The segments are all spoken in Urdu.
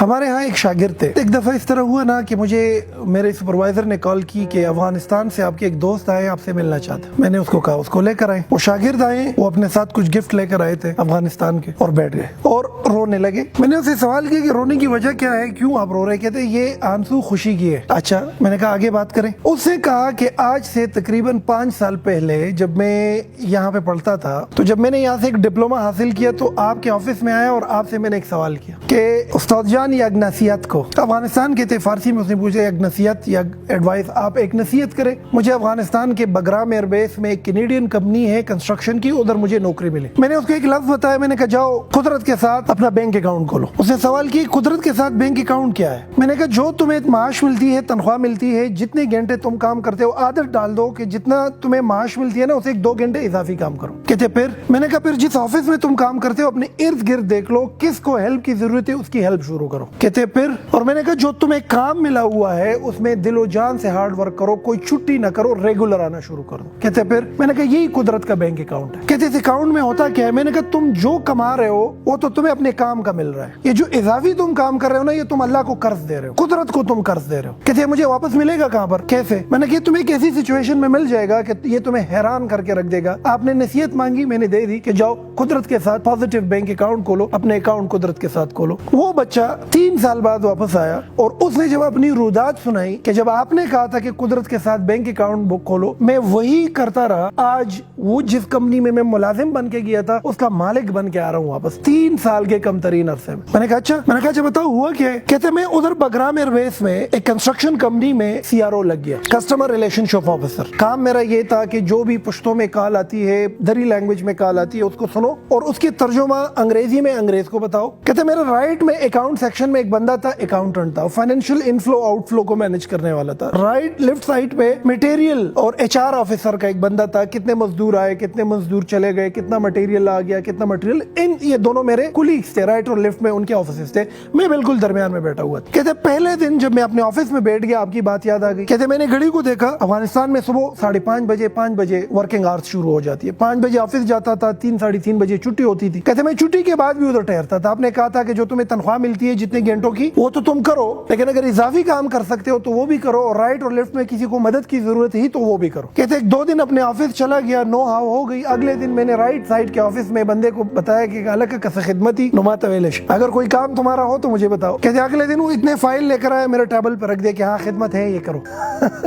ہمارے ہاں ایک شاگرد تھے. ایک دفعہ اس طرح ہوا نا کہ مجھے میرے سپروائزر نے کال کی کہ افغانستان سے آپ کے ایک دوست آئے آپ سے ملنا چاہتے ہیں. میں نے اس کو کہا اس کو لے کر آئے. وہ شاگرد آئے, وہ اپنے ساتھ کچھ گفٹ لے کر آئے تھے افغانستان کے, اور بیٹھ گئے اور رونے لگے. میں نے اسے سوال کیا کہ رونے کی وجہ کیا ہے, کیوں آپ رو رہے؟ کہتے یہ آنسو خوشی کی ہے. اچھا, میں نے کہا آگے بات کریں. اس سے کہا کہ آج سے تقریباً 5 سال پہلے جب میں یہاں پہ پڑھتا تھا, تو جب میں نے یہاں سے ایک ڈپلوما حاصل کیا تو آپ کے آفس میں آیا اور آپ سے میں نے ایک سوال کیا کہ استاد جان یہ اگنسیت کو افغانستان کے تھے, فارسی میں اس نے پوچھا اگنسیت یا ایڈوائس, آپ ایک نصیحت کریں, مجھے افغانستان کے بگرام ایئر بیس میں ایک کینیڈین کمپنی ہے کنسٹرکشن کی, ادھر مجھے نوکری ملی. میں نے اس کو ایک لفظ بتایا, میں نے کہا جاؤ قدرت کے ساتھ اپنا بینک اکاؤنٹ کھولو. اس نے سوال کی قدرت کے ساتھ بینک اکاؤنٹ کیا ہے؟ میں نے کہا جو تمہیں معاش ملتی ہے, تنخواہ ملتی ہے, جتنے گھنٹے تم کام کرتے ہو عادت ڈال دو کہ جتنا تمہیں معاش ملتی ہے نا اسے 2 گھنٹے اضافی کام کرو. کہتے پھر؟ میں نے کہا پھر جس آفس میں تم کام کرتے ہو اپنے ارد گرد دیکھ لو کس کو ہیلپ کی ضرورت ہے, اس کی ہیلپ شروع کرو. کہتے پھر؟ اور میں نے کہا جو تمہیں کام ملا ہوا ہے اس میں دل و جان سے ہارڈ ورک کرو, کوئی چھٹی نہ کرو, ریگولر آنا شروع کرو. کہتے پھر؟ میں نے کہا یہی قدرت کا بینک اکاؤنٹ ہے. کہتے اس اکاؤنٹ میں ہوتا کیا ہے؟ میں نے کہا تم جو کما رہے ہو وہ تو تمہیں اپنے کام کا مل رہا ہے, یہ جو اضافی تم کام کر رہے ہو نا یہ تم اللہ کو قرض دے رہے ہو, قدرت کو تم قرض دے رہے ہو. کہتے مجھے واپس ملے گا کہاں پر, کیسے؟ میں نے کہا تمہیں ایک ایسی سچویشن میں مل جائے گا کہ یہ تمہیں حیران کر کے رکھ دے گا. آپ نے نصیحت مانگی, میں نے دے دی کہ جاؤ قدرت کے ساتھ پازیٹیو بینک اکاؤنٹ کھولو, اپنے اکاؤنٹ قدرت کے ساتھ کھولو. وہ بچہ 3 سال بعد واپس آیا اور اس نے جب اپنی رودات سنائی کہ جب آپ نے کہا تھا کہ قدرت کے ساتھ بینک اکاؤنٹ بک کھولو, میں وہی کرتا رہا. آج وہ جس کمپنی میں ملازم بن کے گیا تھا اس کا مالک بن کے آ رہا ہوں واپس 3 سال کے کم ترین عرصے میں. میں نے کہا اچھا, میں نے کہا اچھا بتاؤ ہوا کیا ہے؟ کہتے میں ادھر بگرام ایئر بیس میں ایک کنسٹرکشن کمپنی میں CRO لگ گیا, کسٹمر ریلیشن شپ آفیسر. کام میرا یہ تھا کہ جو بھی پشتوں میں کال آتی ہے, دری لینگویج میں کال آتی ہے, اس کو سنو اور اس کی ترجمہ انگریزی میں انگریز کو بتاؤ. کہتے میرا رائٹ میں اکاؤنٹ سیکشن میں ایک بندہ تھا, اکاؤنٹنٹ تھا, فائنینشیل انفلو آؤٹ فلو کو مینج کرنے والا تھا. رائٹ لیفٹ سائڈ پہ مٹیریل اور HR آفیسر کا ایک بندہ تھا, کتنے مزدور آئے, کتنے مزدور چلے گئے, کتنا مٹیریل آ گیا, کتنا مٹیریل, یہ دونوں میرے کولیگز تھے, رائٹ اور لیفٹ میں ان کے آفیسز تھے, میں بالکل درمیان میں بیٹھا ہوا تھا. کہتے پہلے دن جب میں اپنے آفس میں بیٹھ گیا آپ کی بات یاد آ گئی. کہتے میں نے گھڑی کو دیکھا, افغانستان میں صبح 5:30 5 بجے ورکنگ آورس شروع ہو جاتی ہے, 5 بجے آفس جاتا تھا, 3 ساڑھے 3 بجے چھٹی ہوتی تھی. کہتے میں چھٹی کے بعد بھی ادھر ٹھہرتا تھا. آپ نے کہا تھا کہ جو تمہیں تنخواہ ملتی ہے جتنے گھنٹوں کی وہ تو تم کرو, لیکن اگر اضافی کام کر سکتے ہو تو وہ بھی کرو, اور رائٹ اور لیفٹ میں کسی کو مدد کی ضرورت ہی تو وہ بھی کرو. کہتے 2 دن اپنے آفس چلا گیا, نو ہاو ہو گئی. اگلے دن میں نے رائٹ سائڈ کے آفس میں بندے کو بتایا کہ الگ کس خدمتی نما طویلش, اگر کوئی کام تمہارا ہو تو مجھے بتاؤ. کہتے اگلے دن وہ اتنے فائل لے کر آیا, میرے ٹیبل پر رکھ دیا کہ ہاں خدمت ہے یہ کرو.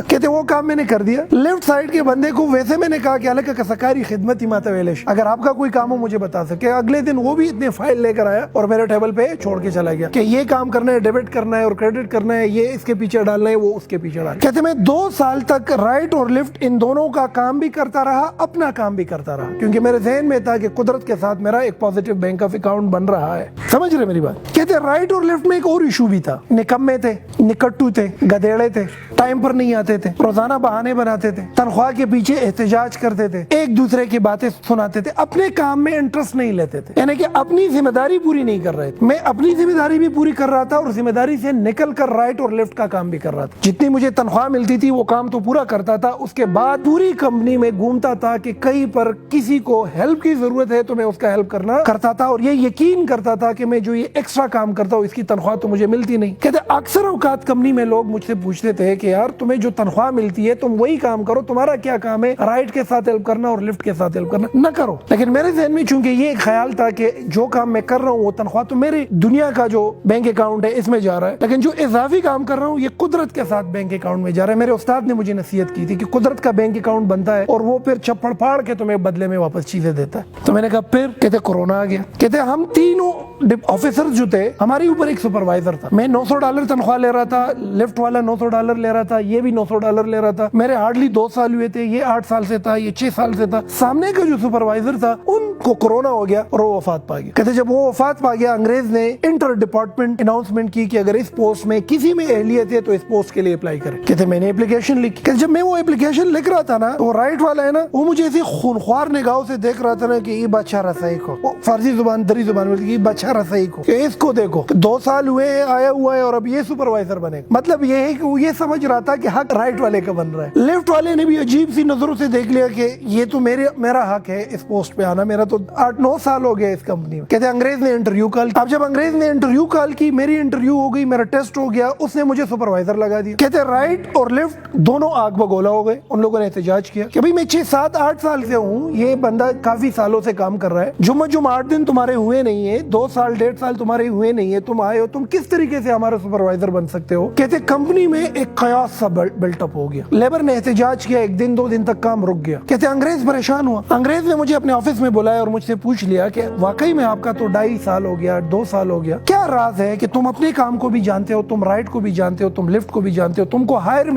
کہتے وہ کام میں نے کر دیا. لیفٹ سائڈ کے بندے کو ویسے میں نے کہا کہ الگ کسکاری خدمتی ما طویلش, اگر آپ کا کوئی کام ہو مجھے بتا سکے. اگلے دن وہ بھی اتنے فائل لے کر آیا اور میرے ٹیبل پہ چھوڑ کے چلا گیا کہ یہ کام کرنا ہے, ڈیبٹ کرنا ہے اور کریڈٹ کرنا ہے, یہ اس کے پیچھے ڈالنا ہے, وہ اس کے پیچھے ڈالنا. کہتے میں 2 سال تک رائٹ اور لیفٹ ان دونوں کا کام بھی کرتا رہا, اپنا کام بھی کرتا رہا, کیونکہ میرے ذہن میں تھا کہ قدرت کے ساتھ میرا ایک پازیٹیو بینک آف اکاؤنٹ بن رہا ہے. سمجھ رہے میری بات؟ کہتے رائٹ اور لیفٹ میں ایک اور ایشو بھی تھا, نکمے تھے, نکٹو تھے, گدیڑے تھے, ٹائم پر نہیں آتے تھے, روزانہ بہانے بناتے تھے, تنخواہ کے پیچھے احتجاج کرتے تھے, ایک دوسرے کی باتیں سناتے تھے, اپنے کام میں انٹرسٹ نہیں لیتے تھے, یعنی کہ اپنی ذمہ داری پوری نہیں کر رہے تھے. میں اپنی ذمہ داری بھی پوری کر رہا تھا اور ذمہ داری سے نکل کر رائٹ اور لیفٹ کا کام بھی کر رہا تھا. جتنی مجھے تنخواہ ملتی تھی وہ کام تو پورا کرتا تھا, اس کے بعد پوری کمپنی میں گھومتا تھا کہ کہیں پر کسی کو ہیلپ کی ضرورت ہے تو میں اس کا ہیلپ کرنا کرتا تھا, اور یہ یقین کرتا تھا کہ میں جو یہ ایکسٹرا کام کرتا ہوں اس کی تنخواہ تو مجھے ملتی نہیں. کہتے اکثر اوقات کمپنی میں لوگ مجھ سے پوچھتے تھے کہ یار تمہیں جو تنخواہ ملتی ہے تم وہی کام کرو, تمہارا کیا کام ہے رائٹ کے ساتھ ہیلپ کرنا اور لیفٹ کے ساتھ ہیلپ کرنا, نہ کرو. لیکن میرے ذہن میں چونکہ یہ ایک خیال تھا کہ جو کام میں کر رہا ہوں وہ تنخواہ تو میری دنیا کا جو بینک اکاؤنٹ ہے اس میں جا رہا ہے, لیکن جو اضافی کام کر رہا ہوں یہ قدرت کے ساتھ بینک اکاؤنٹ میں جا رہا ہے. میرے استاد نے مجھے نصیحت کی تھی کہ قدرت کا بینک اکاؤنٹ بنتا ہے اور وہ پھر چپڑ پھاڑ کے تمہیں بدلے میں واپس چیزیں دیتا ہے. تو میں نے کہا پھر؟ کہتے کورونا آ گیا. کہتے ہم تینوں آفیسر جو تھے, ہمارے اوپر ایک سپروائزر تھا. میں $900 تنخواہ لے رہا تھا, لیفٹ والا $900 لے رہا تھا, یہ بھی $900 لے رہا تھا. میرے ہارڈلی 2 سال ہوئے تھے, یہ 8 سال سے تھا, یہ 6 سال سے تھا. سامنے کا جو سپروائزر تھا ان کو کورونا ہو گیا اور وہ وفات پا گیا. کہتے جب وہ وفات پا گیا انگریز نے انٹر ڈپارٹمنٹ اناؤنسمنٹ کی کہ اگر اس پوسٹ میں کسی میں اہلیت ہے تو اس پوسٹ کے لیے اپلائی کرے. کہتے میں نے اپلیکیشن لکھی. کہ جب میں وہ اپلیکیشن لکھ رہا تھا نا, وہ رائٹ والا ہے نا, وہ مجھے ایسی خونخوار نگاہوں سے دیکھ رہا تھا نا کہ یہ بادشاہ رسائی کو, فارسی زبان دری زبان میں یہ بادشاہ رسائی کو, کہ اس کو دیکھو 2 سال ہوئے آیا ہوا ہے اور اب یہ سپروائزر بنے گا. مطلب یہ ہے کہ وہ یہ سمجھ رہا تھا کہ حق رائٹ والے کا بن رہا ہے. لیفٹ والے نے بھی عجیب سی نظروں سے دیکھ لیا کہ یہ تو میرا حق ہے اس پوسٹ پہ آنا, میرا تو 8-9 سال ہو گیا اس کمپنی میں. کہتے انگریز نے انٹرویو کال. اب جب انگریز نے انٹرویو کال سال کی, میری انٹرویو ہو گئی, میرا ٹیسٹ ہو گیا, اس نے مجھے سپروائزر لگا دیا. کہتے رائٹ اور لیفٹ دونوں آگ بگولا ہو گئے. ان لوگوں نے احتجاج کیا کہ بھئی میں 6 7 8 سال سے ہوں, یہ بندہ کافی سالوں سے کام کر رہا ہے, جمعہ 8 دن تمہارے ہوئے نہیں ہے, 2 سال 1.5 سال تمہارے ہوئے نہیں ہے, تم آئے ہو, تم کس طریقے سے ہمارا سپروائزر بن سکتے ہو. کہتے کمپنی میں ایک قیاس سا بلٹ اپ ہو گیا. لیبر نے احتجاج کیا, 1 دن 2 دن تک کام رک گیا. کہتے انگریز پریشان ہوا. انگریز نے مجھے اپنے آفس میں بلایا اور مجھ سے پوچھ لیا کہ واقعی میں آپ کا تو 2.5 سال ہو گیا, 2 سال ہو گیا, کیا راز ہے کہ تم اپنے کام کو بھی جانتے ہو, تم رائٹ کو بھی جانتے ہو, تم لیفٹ کو بھی جانتے ہو, تم کو ہائر